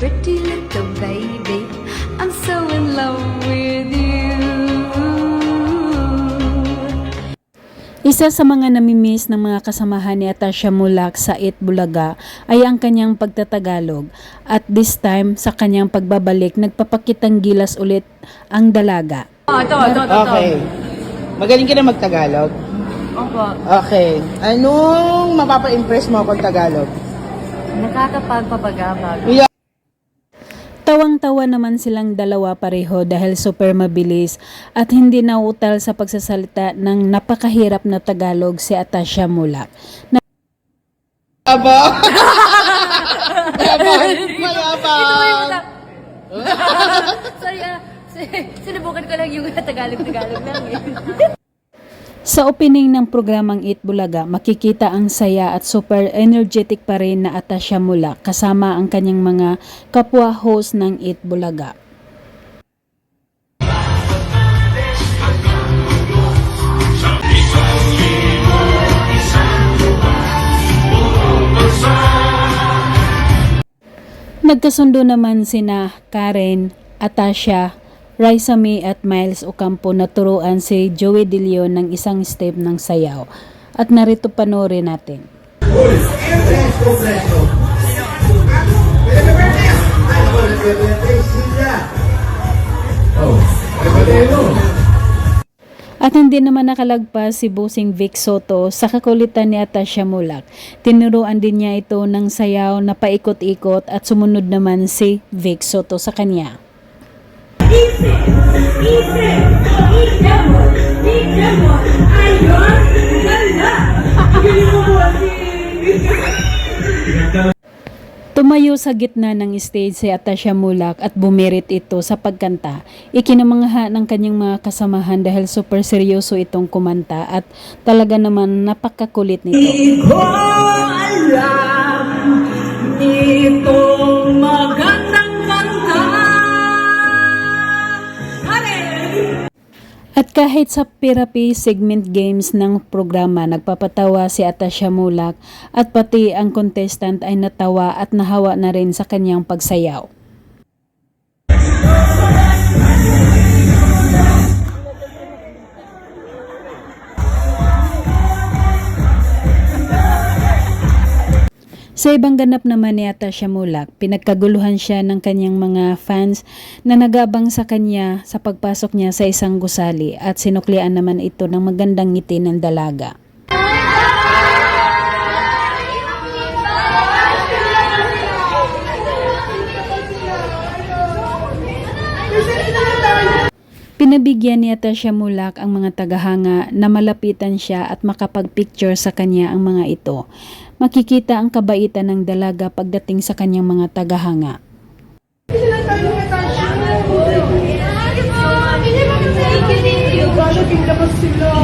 pretty little baby. I'm so in love with you. Isa sa mga namimiss ng mga kasamahan ni Atasha Mulak sa Eat Bulaga ay ang kanyang pagtatagalog. At this time, sa kanyang pagbabalik, nagpapakitang gilas ulit ang dalaga. Okay. Magaling ka na magtagalog? Opo. Okay. Anong mapapa-impress mo kung Tagalog? Nakakapagpapagabag. Tawang-tawa naman silang dalawa pareho dahil super mabilis at hindi nauutal sa pagsasalita ng napakahirap na Tagalog si Atasha Mulak. Aba! Mayabang! Sorry, sinubukan ko lang yung Tagalog lang eh. Sa opening ng programang Eat Bulaga, makikita ang saya at super energetic pa rin na Atasha Mulak kasama ang kanyang mga kapwa host ng Eat Bulaga. Nagkasundo naman sina Karen, Atasha, Raisa May at Miles Ocampo na turuan si Joey De Leon ng isang step ng sayaw. At narito panoorin natin. At hindi naman nakalagpas si Bossing Vic Soto sa kakulitan ni Atasha Mulak. Tinuruan din niya ito ng sayaw na paikot-ikot at sumunod naman si Vic Soto sa kanya. Tumayo sa gitna ng stage si Atasha Mulak at bumirit ito sa pagkanta. Ikinamangha ng kanyang mga kasamahan dahil super seryoso itong kumanta at talaga naman napakakulit nito. Hindi ko alam itong magandang kanta. At kahit sa Pirapi segment games ng programa, nagpapatawa si Atasha Mulak at pati ang contestant ay natawa at nahawa na rin sa kanyang pagsayaw. Sa ibang ganap naman ni Atasha Mulak, pinagkaguluhan siya ng kanyang mga fans na nagabang sa kanya sa pagpasok niya sa isang gusali at sinuklian naman ito ng magandang ngiti ng dalaga. Pinabigyan ni Atasha Mulak ang mga tagahanga na malapitan siya at makapag-picture sa kanya ang mga ito. Makikita ang kabaitan ng dalaga pagdating sa kanyang mga tagahanga. Thank you.